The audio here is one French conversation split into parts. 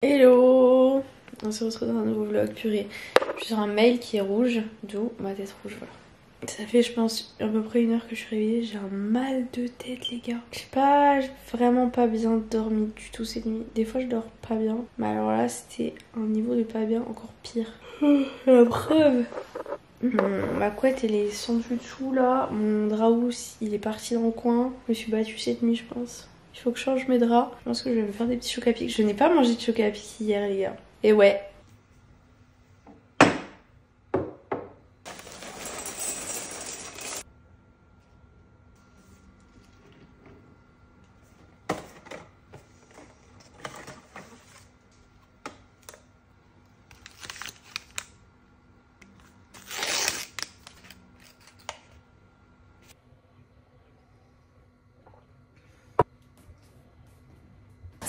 Hello! On se retrouve dans un nouveau vlog, purée. Je suis sur un mail qui est rouge, d'où ma tête rouge, voilà. Ça fait je pense à peu près 1 heure que je suis réveillée, j'ai un mal de tête les gars. J'ai vraiment pas bien dormi du tout cette nuit. Des fois je dors pas bien, mais alors là c'était un niveau de pas bien encore pire. La preuve! Ma couette elle est sans dessous là, mon drap housse il est parti dans le coin. Je me suis battue cette nuit je pense. Il faut que je change mes draps. Je pense que je vais me faire des petits chocs à pic. Je n'ai pas mangé de chocs à pic hier les gars. Et ouais.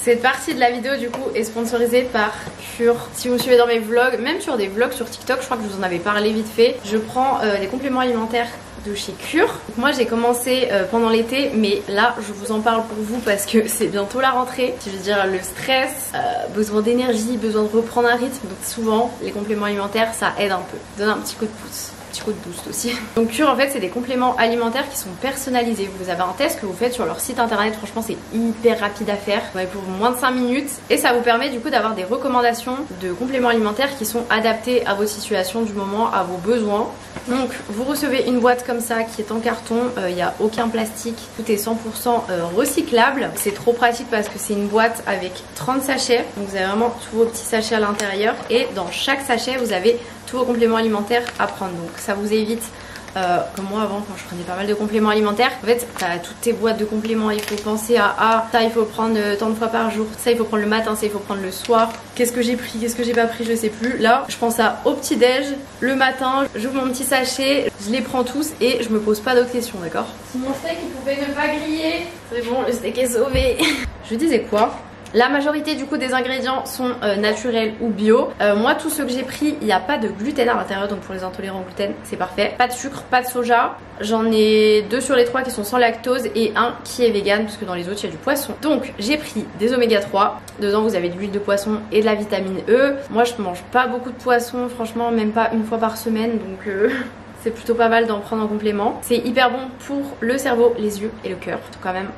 Cette partie de la vidéo du coup est sponsorisée par Cure. Si vous me suivez dans mes vlogs, même sur des vlogs sur TikTok, je crois que je vous en avais parlé vite fait, je prends les compléments alimentaires de chez Cure. Donc moi j'ai commencé pendant l'été, mais là je vous en parle pour vous parce que c'est bientôt la rentrée. Je veux dire le stress, besoin d'énergie, besoin de reprendre un rythme. Donc souvent les compléments alimentaires ça aide un peu, donne un petit coup de pouce. Petit coup de boost aussi. Donc Cure en fait c'est des compléments alimentaires qui sont personnalisés. Vous avez un test que vous faites sur leur site internet, franchement c'est hyper rapide à faire. Vous avez pour moins de 5 minutes et ça vous permet du coup d'avoir des recommandations de compléments alimentaires qui sont adaptés à votre situation du moment, à vos besoins. Donc vous recevez une boîte comme ça qui est en carton, il n'y a aucun plastique, tout est 100% recyclable. C'est trop pratique parce que c'est une boîte avec 30 sachets, donc vous avez vraiment tous vos petits sachets à l'intérieur et dans chaque sachet vous avez tous vos compléments alimentaires à prendre. Donc ça vous évite, comme moi avant quand je prenais pas mal de compléments alimentaires, en fait t'as toutes tes boîtes de compléments, il faut penser à ça il faut prendre tant de fois par jour, ça il faut prendre le matin, ça il faut prendre le soir, qu'est-ce que j'ai pris, qu'est-ce que j'ai pas pris, je sais plus. Là je prends ça au petit déj, le matin, j'ouvre mon petit sachet, je les prends tous et je me pose pas d'autres questions, d'accord. Si mon steak il pouvait ne pas griller, c'est bon, le steak est sauvé. Je disais quoi? La majorité du coup des ingrédients sont naturels ou bio. Moi tous ceux que j'ai pris, il n'y a pas de gluten à l'intérieur, donc pour les intolérants au gluten c'est parfait. Pas de sucre, pas de soja. J'en ai 2 sur les 3 qui sont sans lactose et un qui est vegan parce que dans les autres il y a du poisson. Donc j'ai pris des oméga 3. Dedans vous avez de l'huile de poisson et de la vitamine E. Moi je mange pas beaucoup de poisson, franchement même pas une fois par semaine, donc c'est plutôt pas mal d'en prendre en complément. C'est hyper bon pour le cerveau, les yeux et le cœur, quand même.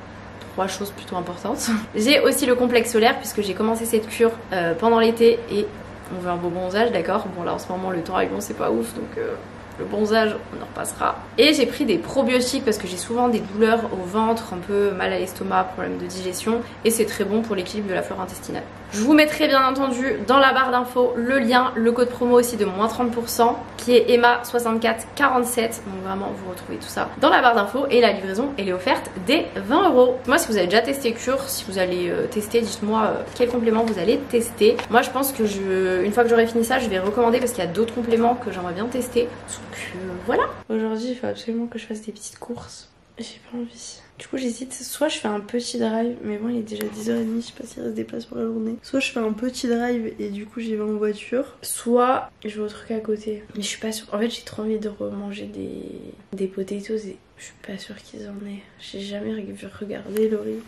3 choses plutôt importantes. J'ai aussi le complexe solaire puisque j'ai commencé cette cure pendant l'été et on veut un beau bronzage, d'accord. Bon là en ce moment le temps est long, c'est pas ouf, donc le bronzage on en repassera. Et j'ai pris des probiotiques parce que j'ai souvent des douleurs au ventre, un peu mal à l'estomac, problème de digestion, et c'est très bon pour l'équilibre de la flore intestinale. Je vous mettrai bien entendu dans la barre d'infos le lien, le code promo aussi de moins 30% qui est Emma6447. Donc vraiment vous retrouvez tout ça dans la barre d'infos et la livraison elle est offerte dès 20 €. Moi si vous avez déjà testé Cure, si vous allez tester, dites-moi quel complément vous allez tester. Moi je pense que une fois que j'aurai fini ça je vais recommander parce qu'il y a d'autres compléments que j'aimerais bien tester. Donc voilà. Aujourd'hui il faut absolument que je fasse des petites courses. J'ai pas envie. Du coup j'hésite, soit je fais un petit drive, mais bon il est déjà 10h30, je sais pas s'il reste des places pour la journée. Soit je fais un petit drive et du coup j'y vais en voiture. Soit je vais au truc à côté. Mais je suis pas sûre, en fait j'ai trop envie de remanger des potatoes et je suis pas sûre qu'ils en aient. J'ai jamais vu regarder le rayon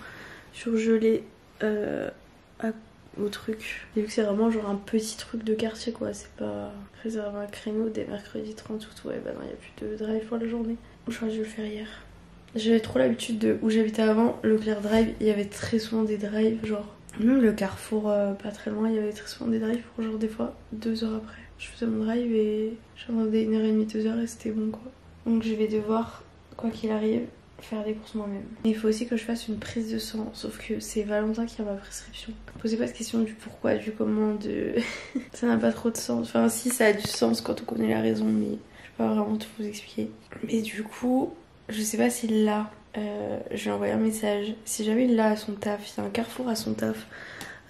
surgelé au truc. J'ai vu que c'est vraiment genre un petit truc de quartier quoi, c'est pas réservé un créneau dès mercredi 30 août. Ouais bah non il y a plus de drive pour la journée. Je crois que je vais le faire hier. J'avais trop l'habitude de où j'habitais avant, le Leclerc Drive, il y avait très souvent des drives, genre même le Carrefour pas très loin, il y avait très souvent des drives pour genre des fois 2 heures après. Je faisais mon drive et j'attendais 1h30, 2 heures et c'était bon quoi. Donc je vais devoir, quoi qu'il arrive, faire des courses moi-même. Il faut aussi que je fasse une prise de sang, sauf que c'est Valentin qui a ma prescription. Posez pas de question du pourquoi, du comment, de... ça n'a pas trop de sens. Enfin si ça a du sens quand on connaît la raison, mais je vais pas vraiment tout vous expliquer. Mais du coup... je sais pas s'il l'a, je vais envoyer un message. Si jamais il l'a à son taf, il y a un Carrefour à son taf.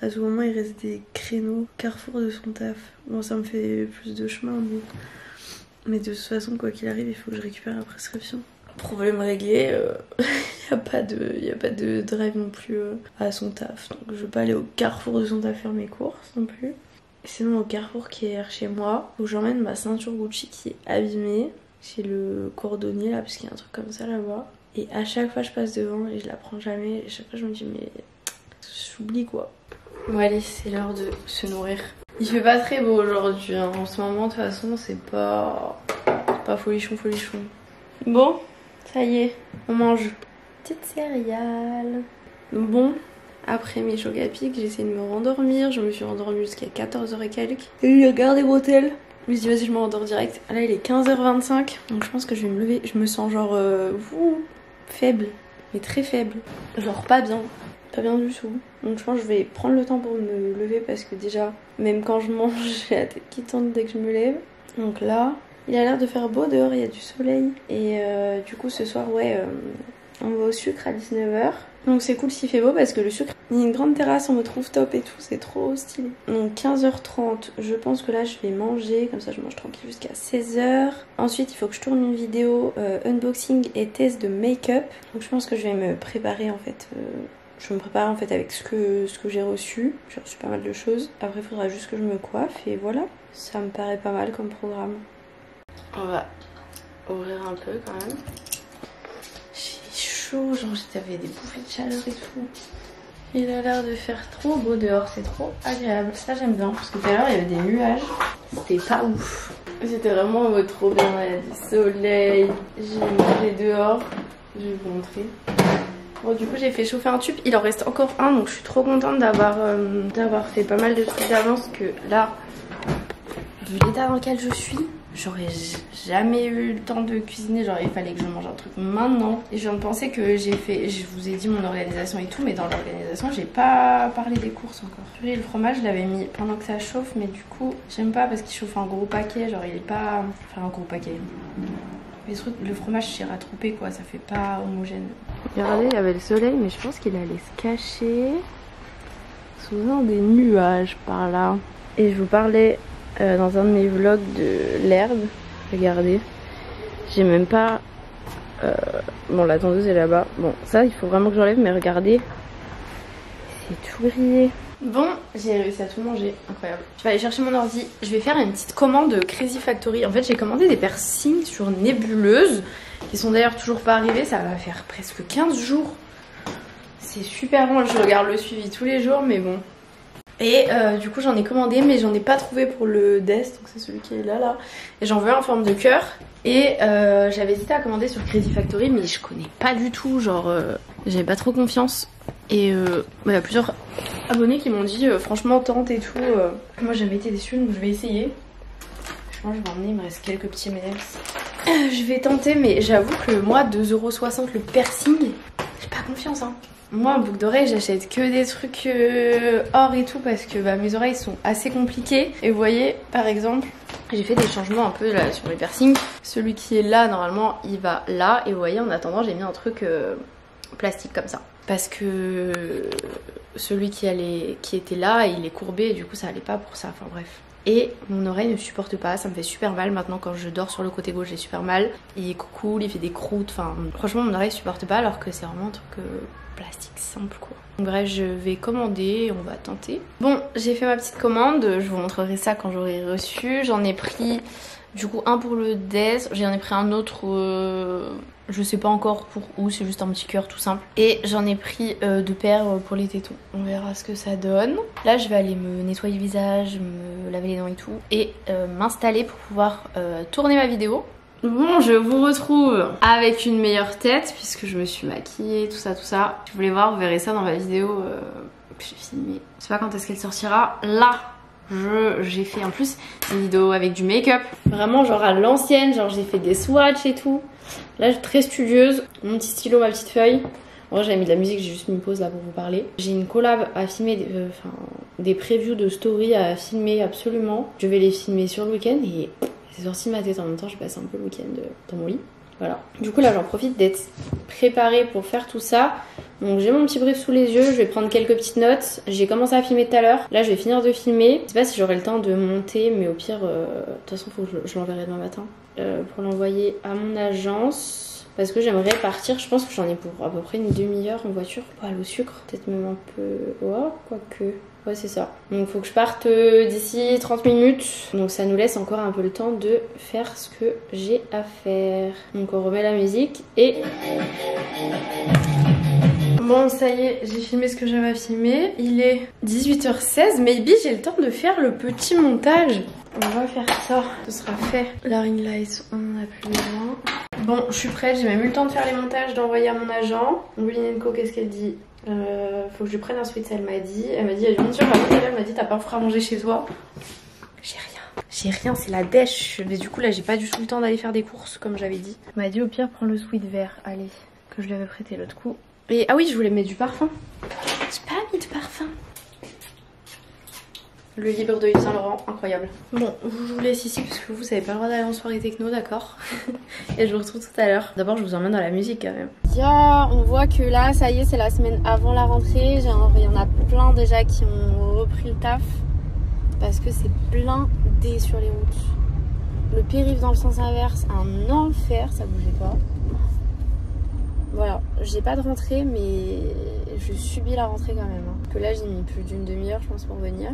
À tout moment il reste des créneaux Carrefour de son taf. Bon ça me fait plus de chemin mais de toute façon quoi qu'il arrive il faut que je récupère la prescription. Problème réglé, y a pas de drive non plus à son taf. Donc je vais pas aller au Carrefour de son taf faire mes courses non plus. Sinon au Carrefour qui est chez moi, faut que j'emmène ma ceinture Gucci qui est abîmée. Chez le cordonnier là parce qu'il y a un truc comme ça là-bas. Et à chaque fois je passe devant et je la prends jamais. Et chaque fois je me dis mais j'oublie quoi. Bon allez, c'est l'heure de se nourrir. Il fait pas très beau aujourd'hui, hein. En ce moment de toute façon c'est pas folichon. Bon, ça y est, on mange. Petite céréale. Bon, après mes chocs à pic, j'ai essayé de me rendormir. Je me suis rendormie jusqu'à 14h et quelques. Et j'ai regardé mon tel. Je me suis dit vas-y je me rendors direct. Là il est 15h25, donc je pense que je vais me lever. Je me sens genre faible, mais très faible. Genre pas bien du tout. Donc je pense que je vais prendre le temps pour me lever parce que déjà, même quand je mange, j'ai la tête qui tourne dès que je me lève. Donc là, il a l'air de faire beau dehors, il y a du soleil. Et du coup ce soir, ouais, on va au sucre à 19h. Donc c'est cool s'il fait beau parce que le sucre, il y a une grande terrasse en mode rooftop et tout, c'est trop stylé. Donc 15h30, je pense que là je vais manger, comme ça je mange tranquille jusqu'à 16h. Ensuite il faut que je tourne une vidéo unboxing et test de make-up. Donc je pense que je vais me préparer en fait. Je me prépare en fait avec ce que j'ai reçu. J'ai reçu pas mal de choses. Après il faudra juste que je me coiffe et voilà. Ça me paraît pas mal comme programme. On va ouvrir un peu quand même. J'ai chaud, genre j'avais des bouffées de chaleur et tout. Il a l'air de faire trop beau dehors, c'est trop agréable. Ça j'aime bien parce que tout à l'heure il y avait des nuages. C'était pas ouf. C'était vraiment en mode trop bien, il y a du soleil. J'ai mangé dehors. Je vais vous montrer. Bon du coup j'ai fait chauffer un tube, il en reste encore un donc je suis trop contente d'avoir fait pas mal de trucs d'avance que là, vu l'état dans lequel je suis, j'aurais jamais eu le temps de cuisiner, genre il fallait que je mange un truc maintenant. Et je viens de penser que j'ai fait, je vous ai dit mon organisation et tout, mais dans l'organisation j'ai pas parlé des courses encore. Le fromage je l'avais mis pendant que ça chauffe mais du coup j'aime pas parce qu'il chauffe en gros paquet, genre il est pas... Enfin un gros paquet. Le fromage s'est rattroupé quoi, ça fait pas homogène. Regardez, il y avait le soleil mais je pense qu'il allait se cacher sous un des nuages par là. Et je vous parlais dans un de mes vlogs de l'herbe. Regardez, j'ai même pas... Bon la tondeuse est là-bas. Bon ça il faut vraiment que j'enlève mais regardez, c'est tout grillé. Bon, j'ai réussi à tout manger, incroyable. Je vais aller chercher mon ordi, je vais faire une petite commande de Crazy Factory. En fait j'ai commandé des piercings sur Nébuleuse, qui sont d'ailleurs toujours pas arrivés, ça va faire presque 15 jours. C'est super bon, je regarde le suivi tous les jours mais bon. Et du coup j'en ai commandé mais j'en ai pas trouvé pour le Death, donc c'est celui qui est là. Et j'en veux un en forme de cœur. Et j'avais hésité à commander sur Crazy Factory mais je connais pas du tout, genre j'avais pas trop confiance. Et il y a plusieurs abonnés qui m'ont dit franchement tente et tout. Moi j'avais été déçue donc je vais essayer. Je pense que je vais emmener, il me reste quelques petits M&M's. Je vais tenter mais j'avoue que moi 2,60€ le piercing, j'ai pas confiance hein. Moi en boucle d'oreille j'achète que des trucs or et tout parce que bah, mes oreilles sont assez compliquées. Et vous voyez par exemple j'ai fait des changements un peu là sur les piercings. Celui qui est là normalement il va là. Et vous voyez en attendant j'ai mis un truc plastique comme ça. Parce que celui qui était là il est courbé et du coup ça allait pas pour ça, enfin bref. Et mon oreille ne supporte pas, ça me fait super mal maintenant quand je dors sur le côté gauche, j'ai super mal. Il est cool, il fait des croûtes, enfin franchement mon oreille supporte pas alors que c'est vraiment un truc plastique simple quoi. Donc bref je vais commander, on va tenter. Bon j'ai fait ma petite commande, je vous montrerai ça quand j'aurai reçu. J'en ai pris du coup un pour le Death, j'en ai pris un autre je sais pas encore pour où, c'est juste un petit cœur tout simple. Et j'en ai pris 2 paires pour les tétons. On verra ce que ça donne. Là je vais aller me nettoyer le visage, me laver les dents et tout. Et m'installer pour pouvoir tourner ma vidéo. Bon je vous retrouve avec une meilleure tête puisque je me suis maquillée, tout ça. Je voulais voir, vous verrez ça dans ma vidéo que j'ai filmée. Je sais pas quand est-ce qu'elle sortira. Là j'ai fait en plus une vidéo avec du make-up. Vraiment genre à l'ancienne, genre j'ai fait des swatchs et tout. Là je suis très studieuse, mon petit stylo, ma petite feuille. En vrai j'avais mis de la musique, j'ai juste mis une pause là pour vous parler. J'ai une collab à filmer, des previews de story à filmer absolument. Je vais les filmer sur le week-end et c'est sorti de ma tête en même temps, j'ai passé un peu le week-end dans mon lit. Voilà. Du coup là j'en profite d'être préparée pour faire tout ça. Donc j'ai mon petit brief sous les yeux, je vais prendre quelques petites notes. J'ai commencé à filmer tout à l'heure. Là je vais finir de filmer. Je sais pas si j'aurai le temps de monter mais au pire, de toute façon faut que je l'enverrai demain matin. Pour l'envoyer à mon agence. Parce que j'aimerais partir, je pense que j'en ai pour à peu près une demi-heure en voiture pour aller au sucre. Peut-être même un peu... Oh, quoique... Ouais c'est ça. Donc faut que je parte d'ici 30 minutes. Donc ça nous laisse encore un peu le temps de faire ce que j'ai à faire. Donc on remet la musique et... Bon, ça y est, j'ai filmé ce que j'avais à filmer. Il est 18h16. Maybe j'ai le temps de faire le petit montage. On va faire ça. Ce sera fait. La ring light, on en a plus besoin. Bon, je suis prête. J'ai même eu le temps de faire les montages, d'envoyer à mon agent. Moulinenko, qu'est-ce qu'elle dit? Faut que je prenne un sweat, elle m'a dit. Elle m'a dit, il y a du monde sur la route. Elle m'a dit, t'as pas fera manger chez toi? J'ai rien. J'ai rien, c'est la dèche. Mais du coup, là, j'ai pas du tout le temps d'aller faire des courses, comme j'avais dit. Elle m'a dit, au pire, prends le sweat vert. Allez, que je lui avais prêté l'autre coup. Et ah oui, je voulais mettre du parfum. J'ai pas mis de parfum. Le livre de Yves Saint Laurent, incroyable. Bon, je vous laisse ici parce que vous avez pas le droit d'aller en soirée techno, d'accord? Et je vous retrouve tout à l'heure. D'abord, je vous emmène dans la musique quand même. Tiens, on voit que là, ça y est, c'est la semaine avant la rentrée. Il y en a plein déjà qui ont repris le taf. Parce que c'est blindé sur les routes. Le périph' dans le sens inverse, un enfer, ça bougeait pas. Voilà, j'ai pas de rentrée, mais je subis la rentrée quand même. Hein. Que là, j'ai mis plus d'une demi-heure, je pense, pour venir.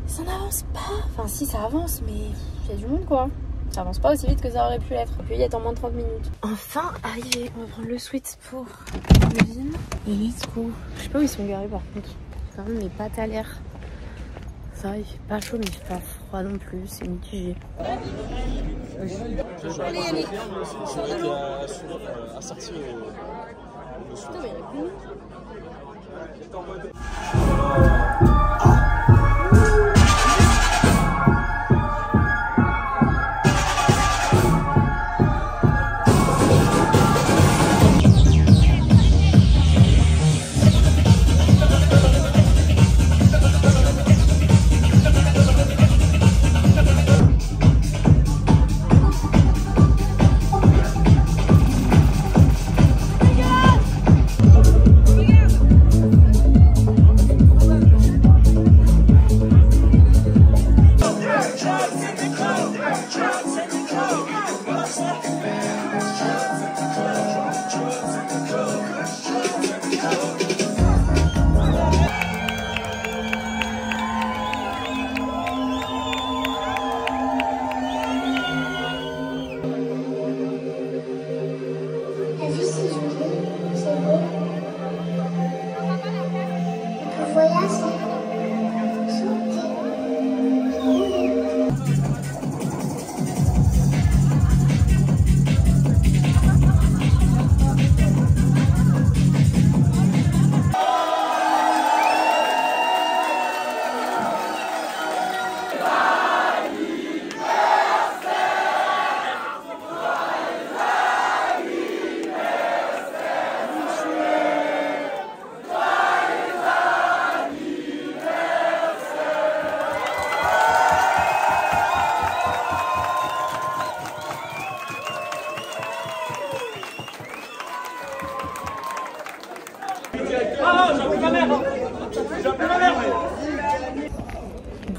Ça n'avance pas. Enfin, si, ça avance, mais il y a du monde, quoi. Ça avance pas aussi vite que ça aurait pu l'être. Puis il est en moins de 30 minutes. Enfin, arrivé. On va prendre le sweat pour l'usine. Et let's go. Je sais pas où ils sont garés, par contre. Quand même, mes pattes à l'air. Ça va, il fait pas chaud, mais il fait pas froid non plus. C'est mitigé.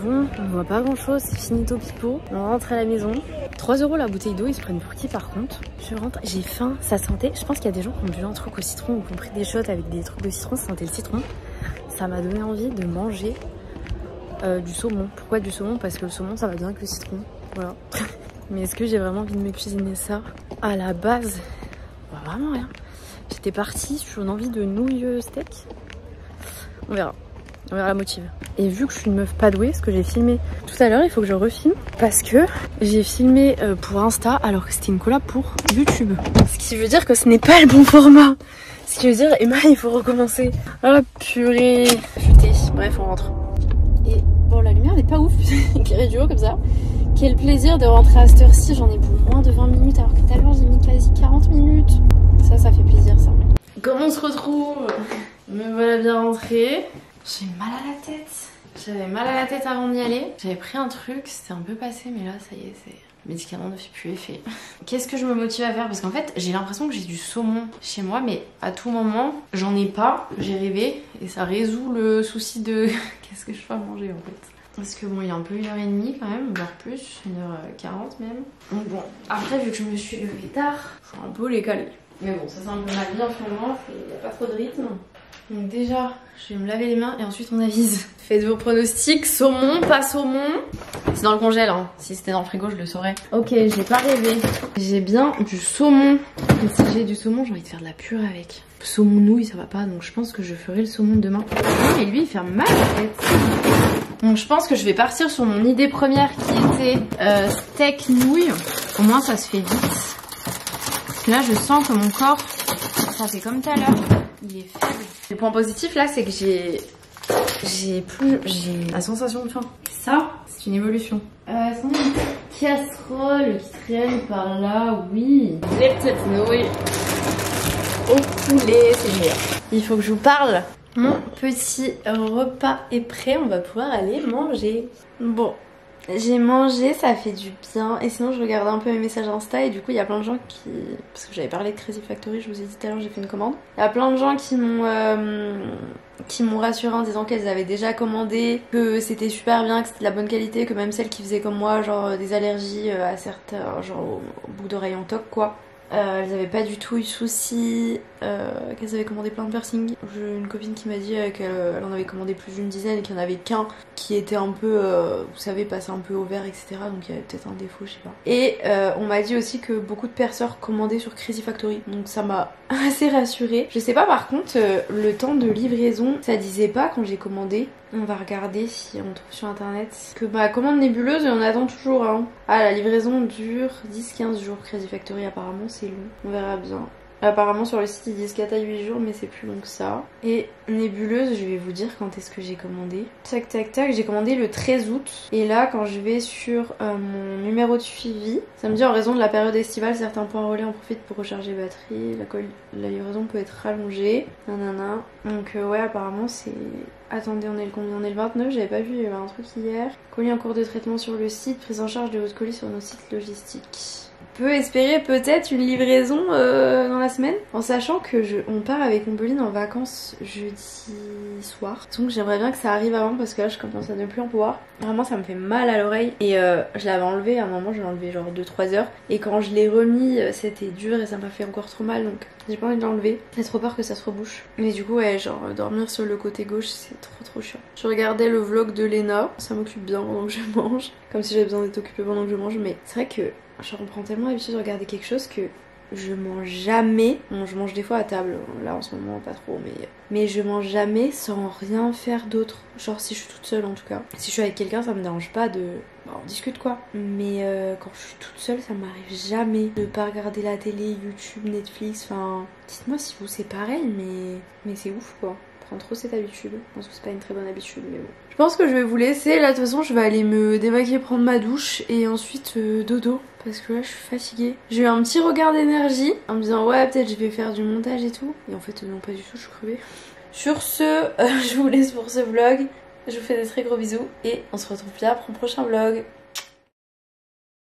Bon, on voit pas grand chose, c'est finito pipo. On rentre à la maison. 3 € la bouteille d'eau, ils se prennent pour qui par contre? Je rentre, j'ai faim, ça sentait. Je pense qu'il y a des gens qui ont bu un truc au citron ou qui ont pris des shots avec des trucs de citron, ça sentait le citron. Ça m'a donné envie de manger du saumon. Pourquoi du saumon? Parce que le saumon ça va bien avec le citron. Voilà. Mais est-ce que j'ai vraiment envie de me cuisiner ça? À la base, bah, vraiment rien. J'étais partie sur une envie de nouilles steak. On verra. On verra la motive. Et vu que je suis une meuf pas douée, ce que j'ai filmé tout à l'heure, il faut que je refilme. Parce que j'ai filmé pour Insta alors que c'était une collab pour YouTube. Ce qui veut dire que ce n'est pas le bon format. Ce qui veut dire, Emma, il faut recommencer. Oh purée. Putain. Bref, on rentre. Et bon, la lumière n'est pas ouf, éclairée du haut comme ça. Quel plaisir de rentrer à cette heure-ci. J'en ai pour moins de 20 minutes alors que tout à l'heure j'ai mis quasi 40 minutes. Ça fait plaisir ça. Comment on se retrouve? Me voilà bien rentrée. J'ai mal à la tête. J'avais mal à la tête avant d'y aller. J'avais pris un truc, c'était un peu passé, mais là ça y est, le médicament ne fait plus effet. Qu'est-ce que je me motive à faire? Parce qu'en fait, j'ai l'impression que j'ai du saumon chez moi, mais à tout moment, j'en ai pas. J'ai rêvé et ça résout le souci de qu'est-ce que je fais à manger en fait. Parce que bon, il est un peu 1h30 quand même, voire plus, 1h40 même. Donc bon, après vu que je me suis levée tard, faut un peu les caler. Mais bon, ça c'est un peu ma vie en ce moment, il n'y a pas trop de rythme. Donc déjà, je vais me laver les mains et ensuite on avise. Faites vos pronostics, saumon, pas saumon. C'est dans le congèle, hein. Si c'était dans le frigo, je le saurais. Ok, j'ai pas rêvé. J'ai bien du saumon. Et si j'ai du saumon, j'ai envie de faire de la purée avec. Saumon nouille, ça va pas, donc je pense que je ferai le saumon demain. Non, mais lui, il fait mal en fait. Donc je pense que je vais partir sur mon idée première qui était steak nouille. Au moins, ça se fait vite. Parce que là, je sens que mon corps, ça fait comme tout à l'heure. Il est faible. Le point positif là, c'est que j'ai la sensation de faim. Ça, c'est une évolution. Sinon, une petite casserole qui traîne par là, oui. Les petites nouilles au poulet, c'est meilleur. Il faut que je vous parle. Mon petit repas est prêt, on va pouvoir aller manger. Bon, j'ai mangé, ça fait du bien. Et sinon, je regardais un peu mes messages Insta et du coup, il y a plein de gens qui... Parce que j'avais parlé de Crazy Factory, je vous ai dit tout à l'heure, j'ai fait une commande. Il y a plein de gens qui m'ont rassuré en disant qu'elles avaient déjà commandé, que c'était super bien, que c'était de la bonne qualité, que même celles qui faisaient comme moi, genre des allergies à certains, genre au bout d'oreille en toc quoi. Elles avaient pas du tout eu de soucis, qu'elles avaient commandé plein de piercings. J'ai une copine qui m'a dit qu'elle en avait commandé plus d'une dizaine et qu'il n'y en avait qu'un qui était un peu, vous savez, passé un peu au vert, etc. Donc il y avait peut-être un défaut, je sais pas. Et on m'a dit aussi que beaucoup de perceurs commandaient sur Crazy Factory. Donc ça m'a assez rassurée. Je sais pas par contre, le temps de livraison, ça disait pas quand j'ai commandé. On va regarder si on trouve sur internet. Que ma commande nébuleuse, on attend toujours. Hein. Ah, la livraison dure 10-15 jours. Crazy Factory, apparemment, c'est long. On verra bien. Apparemment, sur le site, ils disent 4 à 8 jours, mais c'est plus long que ça. Et nébuleuse, je vais vous dire quand est-ce que j'ai commandé. Tac, tac, tac. J'ai commandé le 13 août. Et là, quand je vais sur mon numéro de suivi, ça me dit en raison de la période estivale, certains points relais en profitent pour recharger batterie. La livraison peut être rallongée. Nanana. Donc, ouais, apparemment, c'est... Attendez, on est le combien? On est le 29, j'avais pas vu, il y avait un truc hier. Colis en cours de traitement sur le site, prise en charge de votre colis sur nos sites logistiques. On peut espérer peut-être une livraison dans la semaine, en sachant que on part avec mon Pauline en vacances jeudi soir. Donc j'aimerais bien que ça arrive avant parce que là je commence à ne plus en pouvoir. Vraiment ça me fait mal à l'oreille et je l'avais enlevé à un moment, je l'ai enlevé genre 2-3 heures et quand je l'ai remis c'était dur et ça m'a fait encore trop mal donc j'ai pas envie de l'enlever. J'ai trop peur que ça se rebouche. Mais du coup ouais genre dormir sur le côté gauche c'est trop chiant. Je regardais le vlog de Léna, ça m'occupe bien pendant que je mange, comme si j'avais besoin d'être occupée pendant que je mange, mais c'est vrai que je reprends tellement l'habitude de regarder quelque chose que je mange jamais. Bon, je mange des fois à table, là en ce moment pas trop, mais je mange jamais sans rien faire d'autre. Genre si je suis toute seule en tout cas. Si je suis avec quelqu'un, ça me dérange pas de... Bah, on discute quoi. Mais quand je suis toute seule, ça m'arrive jamais de pas regarder la télé, YouTube, Netflix, enfin... Dites-moi si vous c'est pareil, mais c'est ouf quoi. Trop cette habitude. Je pense que c'est pas une très bonne habitude mais bon. Je pense que je vais vous laisser. Là de toute façon je vais aller me démaquiller, prendre ma douche et ensuite dodo parce que là je suis fatiguée. J'ai eu un petit regard d'énergie en me disant ouais peut-être je vais faire du montage et tout. Et en fait non pas du tout, je suis crevée. Sur ce, je vous laisse pour ce vlog. Je vous fais des très gros bisous et on se retrouve plus tard pour un prochain vlog.